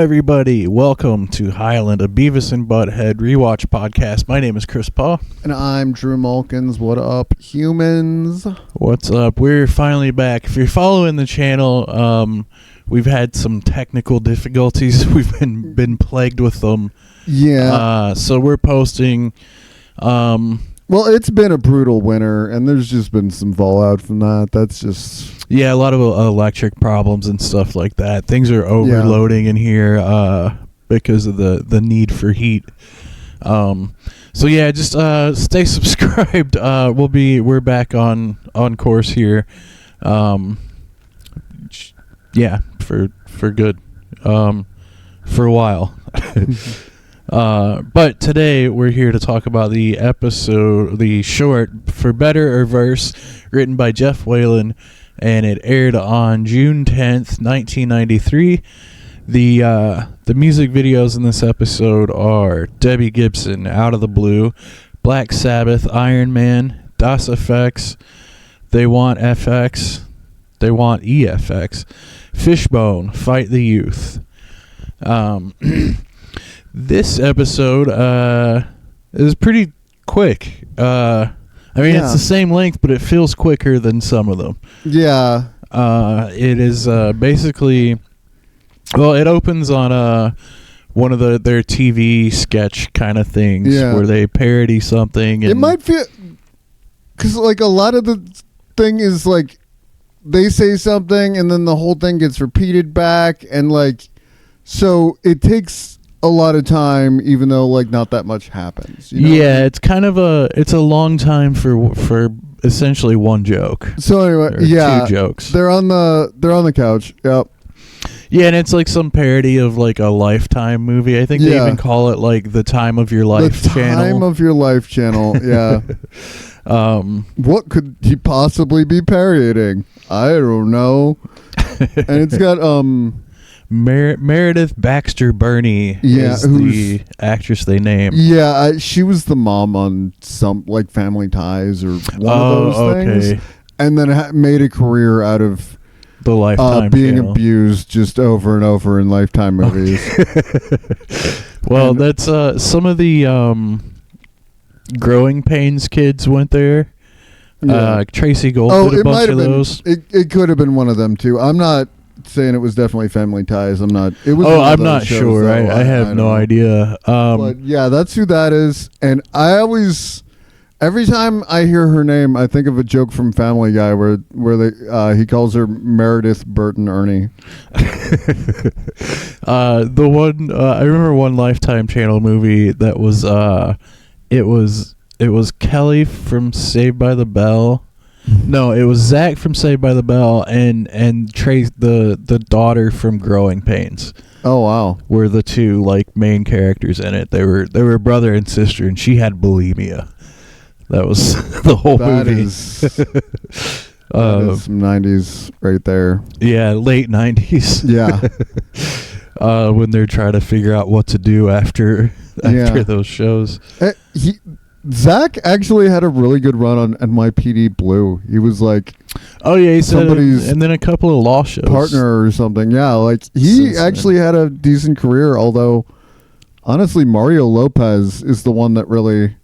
everybody. Welcome to Highland, a Beavis and Butt-Head Rewatch podcast. My name is Chris Paul. And I'm Drew Mulkins. What up, humans? What's up? We're finally back. If you're following the channel, we've had some technical difficulties. We've been plagued with them. Yeah. So we're posting... well, it's been a brutal winter, and there's just been some fallout from that. That's just... Yeah, a lot of electric problems and stuff like that. Things are overloading in here because of the need for heat. So yeah, just stay subscribed. We're back on course here. Yeah, for good. For a while. But today we're here to talk about the short For Better or Worse, written by Geoff Whelan, and it aired on June 10th, 1993. The music videos in this episode are Debbie Gibson, Out of the Blue, Black Sabbath, Iron Man, Want EFX, They Want EFX, Fishbone, Fight the Youth. This episode is pretty quick. It's the same length, but it feels quicker than some of them. Yeah. It is basically... Well, it opens on one of their TV sketch kind of things where they parody something. And it might feel... Because, like, a lot of the thing is, like, they say something, and then the whole thing gets repeated back, and, like... So, it takes... a lot of time, even though like not that much happens. You know? Yeah, it's kind of a long time for essentially one joke. So anyway, two jokes. They're on the couch. Yep. Yeah, and it's like some parody of like a Lifetime movie. I think they even call it like the Time of Your Life channel. Time of Your Life channel. Yeah. What could he possibly be parodying? I don't know. And it's got Meredith Baxter Burney is the actress they named. Yeah, she was the mom on some like Family Ties or one of those things, and then made a career out of the Lifetime being channel. Abused just over and over in Lifetime movies. Well, that's some of the Growing Pains kids went there. Yeah. Tracy Gold did a bunch of those. It could have been one of them too. I'm not saying it was definitely Family Ties. I'm not. It was. I'm not sure. I have no idea. But yeah, that's who that is. And I always, every time I hear her name, I think of a joke from Family Guy where he calls her Meredith Burton Ernie. The one I remember one Lifetime channel movie that was it was Kelly from Saved by the Bell. No, it was Zach from Saved by the Bell and Trace, the daughter from Growing Pains. Oh wow, were the two like main characters in it. They were brother and sister, and she had bulimia. That was the whole movie. That is some 90s right there. Yeah, late 90s. Yeah. When they're trying to figure out what to do after those shows. Zach actually had a really good run on NYPD Blue. He was like, he somebody's and then a couple of law shows, partner or something. Yeah, like he actually had a decent career. Although, honestly, Mario Lopez is the one that really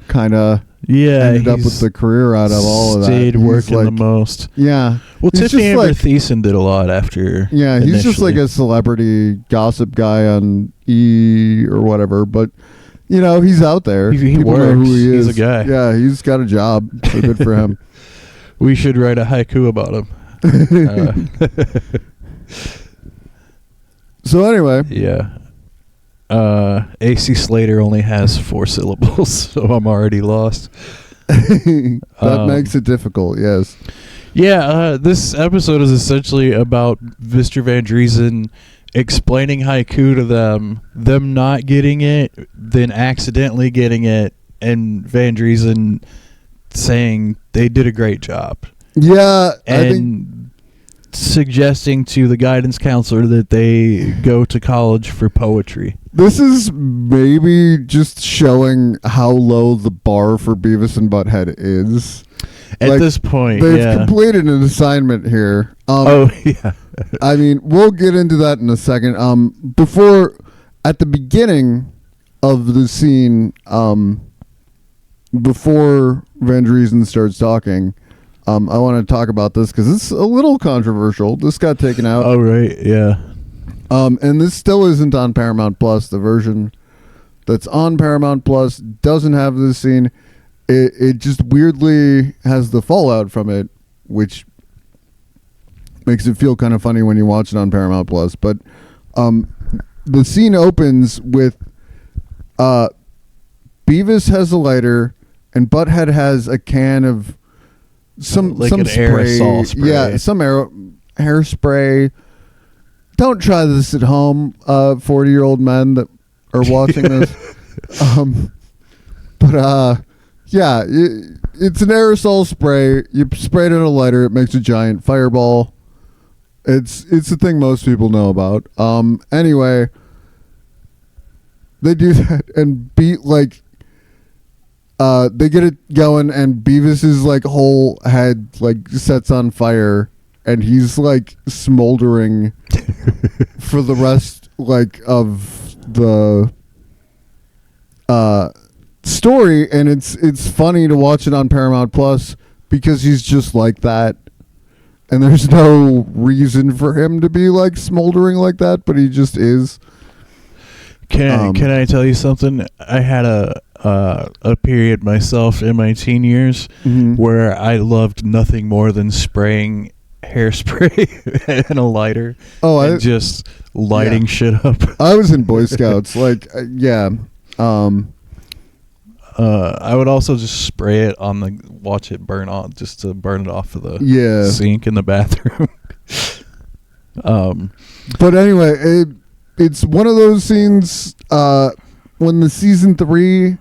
kind of ended up with the career out of all of that. Stayed working the most. Yeah. Well, Tiffany Amber Thiessen did a lot after. Yeah, he's just like a celebrity gossip guy on E! Or whatever, but. You know, he's out there. He works. Know who he is. He's a guy. Yeah, he's got a job. So good for him. We should write a haiku about him. So anyway. Yeah. AC Slater only has 4 syllables, so I'm already lost. That makes it difficult, yes. Yeah, this episode is essentially about Mr. Van Driesen explaining haiku to them not getting it, then accidentally getting it, and Van Driesen saying they did a great job. Yeah, and I think suggesting to the guidance counselor that they go to college for poetry. This is maybe just showing how low the bar for Beavis and Butt-Head is. At this point, they've completed an assignment here. Yeah. I mean, we'll get into that in a second. At the beginning of the scene, before Van Driesen starts talking, I want to talk about this because it's a little controversial. This got taken out. Oh, right, yeah. And this still isn't on Paramount Plus. The version that's on Paramount Plus doesn't have this scene. It just weirdly has the fallout from it, which makes it feel kind of funny when you watch it on Paramount Plus. But the scene opens with Beavis has a lighter and Butt-Head has a can of some an spray. aerosol spray. Yeah, some hairspray. Don't try this at home, 40-year-old men that are watching this. Yeah, it's an aerosol spray. You spray it in a lighter, it makes a giant fireball. It's a thing most people know about. Anyway, they do that and they get it going, and Beavis's whole head sets on fire, and he's smoldering for the rest of the story, and it's funny to watch it on Paramount Plus because he's just like that, and there's no reason for him to be smoldering like that, but he just is. Can I tell you something? I had a period myself in my teen years where I loved nothing more than spraying hairspray and a lighter and just lighting shit up. I was in Boy Scouts. Yeah. I would also just spray it on watch it burn off, just to burn it off of the sink in the bathroom. But anyway, it's one of those scenes when the season 3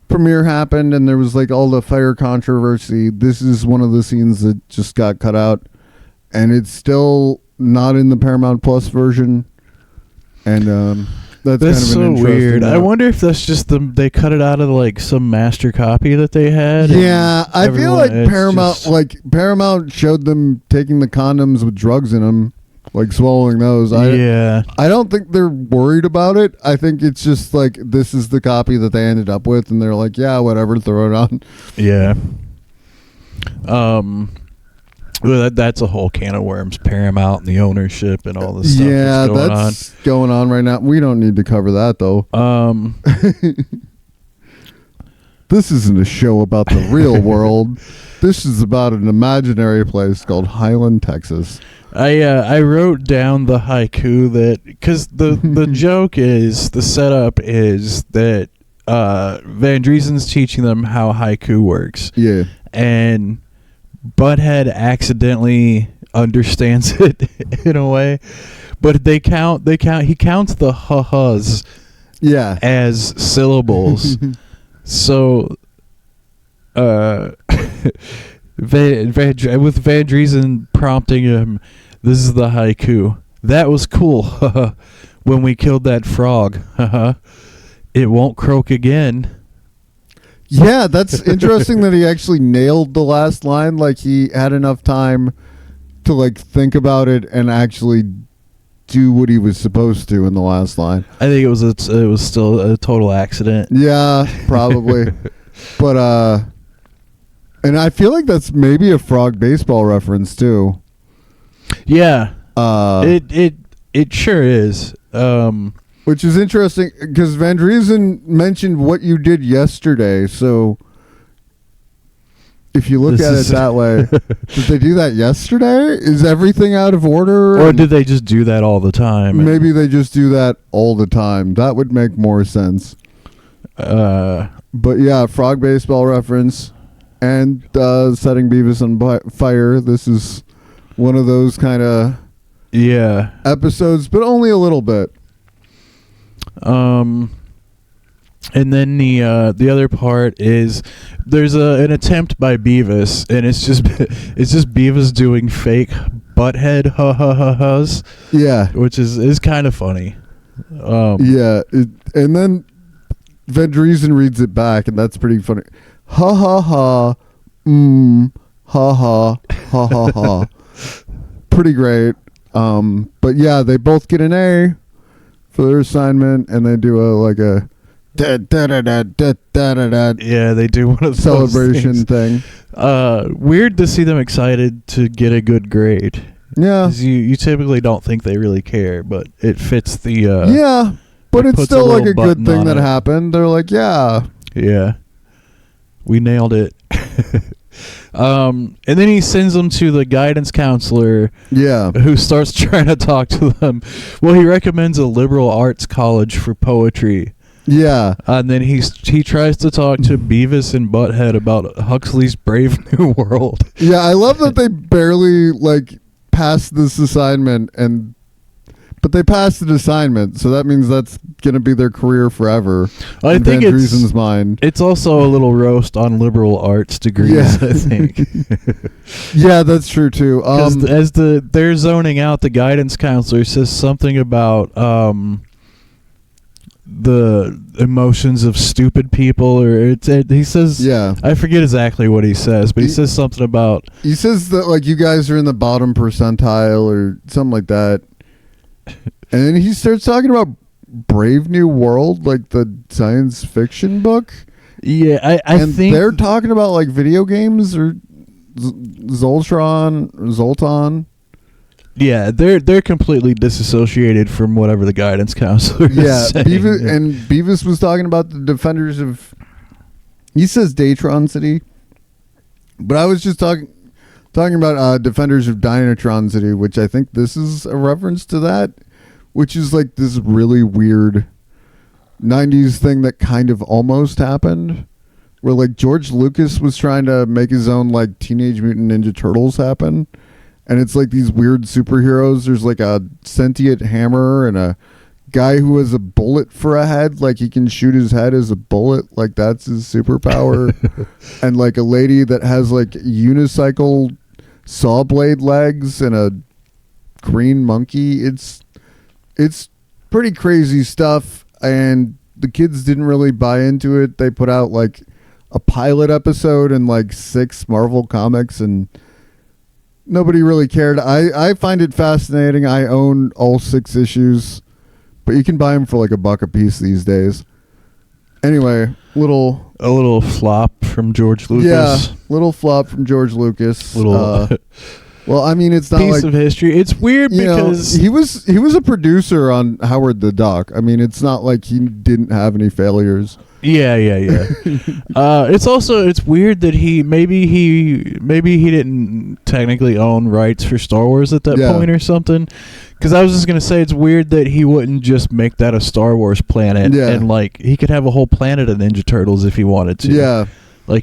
premiere happened and there was all the fire controversy. This is one of the scenes that just got cut out, and it's still not in the Paramount Plus version. And that's kind of so an weird. I wonder if that's just they cut it out of some master copy that they had. Yeah, I feel like Paramount showed them taking the condoms with drugs in them, swallowing those. I don't think they're worried about it. I think it's just this is the copy that they ended up with, and they're yeah, whatever, throw it on. Yeah. Well, that's a whole can of worms. Paramount and the ownership and all this stuff. Yeah, that's going on right now. We don't need to cover that though. This isn't a show about the real world. This is about an imaginary place called Highland, Texas. I wrote down the haiku because the joke is, the setup is that Van Driesen's teaching them how haiku works. Yeah. And Butt-Head accidentally understands it in a way, but he counts the ha-has as syllables. So with Van Driesen prompting him, this is the haiku. That was cool when we killed that frog. It won't croak again. Yeah, that's interesting that he actually nailed the last line. He had enough time to think about it and actually do what he was supposed to in the last line. I think it was still a total accident. Yeah, probably. But and I feel like that's maybe a frog baseball reference too. Yeah. It sure is. Which is interesting because Van Driesen mentioned what you did yesterday. So if you look at it that way, did they do that yesterday? Is everything out of order? Or did they just do that all the time? Maybe they just do that all the time. That would make more sense. But yeah, frog baseball reference and setting Beavis on fire. This is one of those kind of episodes, but only a little bit. And then the other part is there's an attempt by Beavis, and it's just Beavis doing fake Butt-Head ha-ha-ha-has. Yeah, which is kind of funny. And then Van Driesen reads it back, and that's pretty funny. Ha ha ha! Ha ha ha ha ha. Pretty great. But yeah, they both get an A for their assignment, and they do a da da da da da da da da. Yeah, they do one of those celebration things. thing. Weird to see them excited to get a good grade. Yeah. 'Cause you typically don't think they really care, but it fits the. Yeah, but it's puts still a like little a good button thing on that it. happened. They're like, yeah. Yeah. We nailed it. And then he sends them to the guidance counselor. Yeah. Who starts trying to talk to them. Well, he recommends a liberal arts college for poetry. Yeah. And then he tries to talk to Beavis and Butt-Head about Huxley's Brave New World. Yeah, I love that they barely passed this assignment, but they passed the assignment, so that means that's going to be their career forever. I in think Van Driesen's mind. It's also a little roast on liberal arts degrees, Yeah. I think. Yeah, that's true too. As they're zoning out, the guidance counselor says something about the emotions of stupid people, or he says, yeah, I forget exactly what he says, but he says something about, he says that you guys are in the bottom percentile or something like that, and then he starts talking about Brave New World, like the science fiction book. Yeah, I think they're talking about video games or Zoltan. Yeah, they're completely disassociated from whatever the guidance counselor Yeah, is saying. Beavis was talking about the defenders of. He says Datron City, but I was just talking about defenders of Dynatron City, which I think this is a reference to that, which is this really weird 90s thing that kind of almost happened, where George Lucas was trying to make his own Teenage Mutant Ninja Turtles happen. And it's these weird superheroes. There's a sentient hammer and a guy who has a bullet for a head. He can shoot his head as a bullet. That's his superpower. And a lady that has unicycle saw blade legs and a green monkey. It's pretty crazy stuff. And the kids didn't really buy into it. They put out a pilot episode and 6 Marvel comics, and nobody really cared. I find it fascinating. I own all 6 issues, but you can buy them for $1 a piece these days. Anyway, a little flop from George Lucas. Yeah, little flop from George Lucas. Well, I mean, it's not piece of history. It's weird because he was a producer on Howard the Duck. I mean, it's not like he didn't have any failures. Yeah. It's weird that maybe he didn't technically own rights for Star Wars at that point or something. Because I was just gonna say it's weird that he wouldn't just make that a Star Wars planet, and he could have a whole planet of Ninja Turtles if he wanted to. Yeah,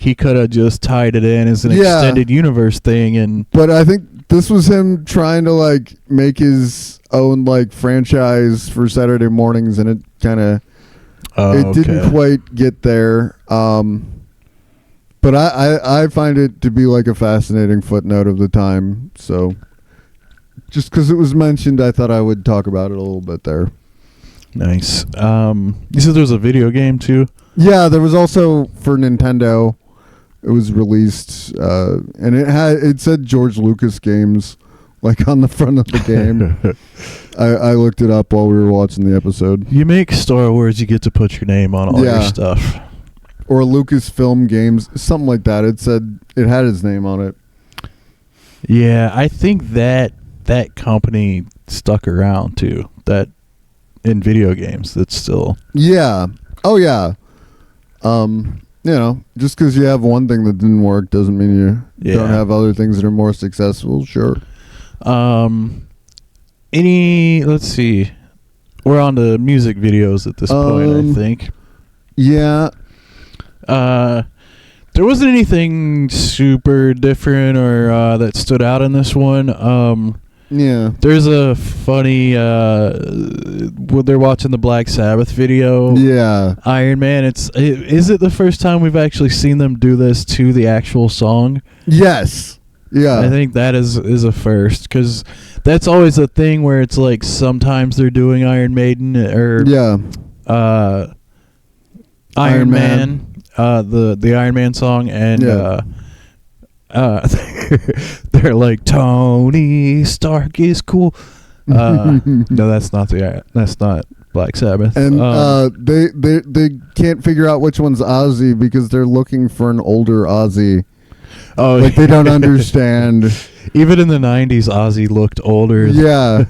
he could have just tied it in as an extended universe thing. But I think this was him trying to make his own franchise for Saturday mornings, and it kind of. It didn't quite get there, but I find it to be a fascinating footnote of the time. So, just because it was mentioned, I thought I would talk about it a little bit there. Nice. You said there was a video game too? Yeah, there was also for Nintendo. It was released, and it said George Lucas Games on the front of the game. I looked it up while we were watching the episode. You make Star Wars, you get to put your name on all your stuff. Or Lucasfilm Games, something like that. It said it had his name on it. Yeah, I think that company stuck around too. That in video games, that's still. Yeah. Oh yeah. Just because you have one thing that didn't work doesn't mean you don't have other things that are more successful. Sure. Let's see. We're on to music videos at this point, I think. Yeah. There wasn't anything super different or that stood out in this one. Yeah. There's a funny when they're watching the Black Sabbath video. Yeah. Iron Man. Is it the first time we've actually seen them do this to the actual song? Yes. Yeah. I think that is a first, because that's always a thing where it's sometimes they're doing Iron Maiden or Iron Man, the Iron Man song, and they're like, Tony Stark is cool. No, that's not Black Sabbath. And they can't figure out which one's Ozzy because they're looking for an older Ozzy. Oh, like they don't understand. Even in the 90s, Ozzy looked older. Yeah,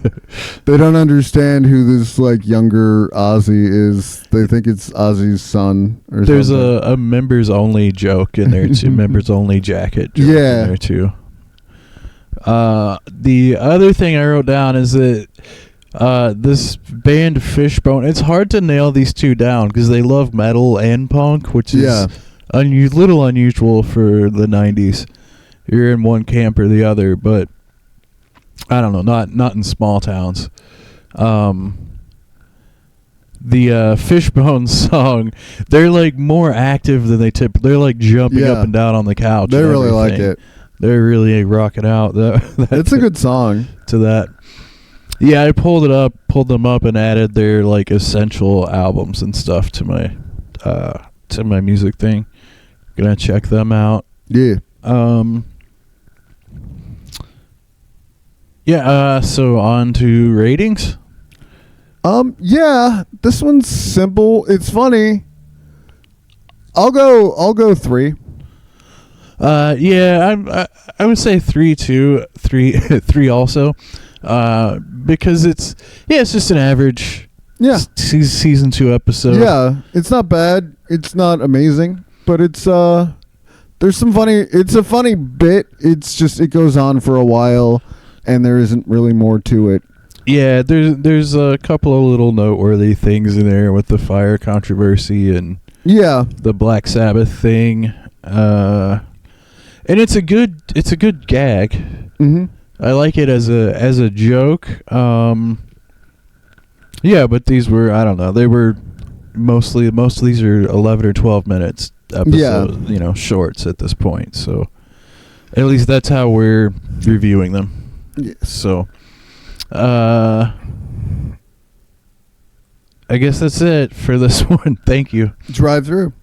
they don't understand who this like younger Ozzy is. They think it's Ozzy's son. Or There's something. a members only joke in there too. Members only jacket. Joke Yeah. in there too. The other thing I wrote down is that this band Fishbone. It's hard to nail these two down because they love metal and punk, which is little unusual for the 90s. You're in one camp or the other, but I don't know, not in small towns. The Fishbone song, they're like more active than they typically. They're like jumping up and down on the couch. They really like it. They're really rocking out. It's a good song. To that. Yeah, I pulled them up, and added their like essential albums and stuff to my music thing. Gonna check them out. Yeah. So on to ratings. Yeah, this one's simple. It's funny. I'll go 3. I would say 3 too. 3 also. Because it's just an average. Yeah. Season 2 episode. Yeah, it's not bad. It's not amazing, but it's there's some funny. It's a funny bit. It's just it goes on for a while, and there isn't really more to it. Yeah, there's a couple of little noteworthy things in there with the fire controversy and the Black Sabbath thing. And it's a good gag. Mm-hmm. I like it as a joke. But these were, I don't know, they were most of these are 11 or 12 minutes episodes, shorts at this point. So at least that's how we're reviewing them. Yeah. So I guess that's it for this one. Thank you. Drive through.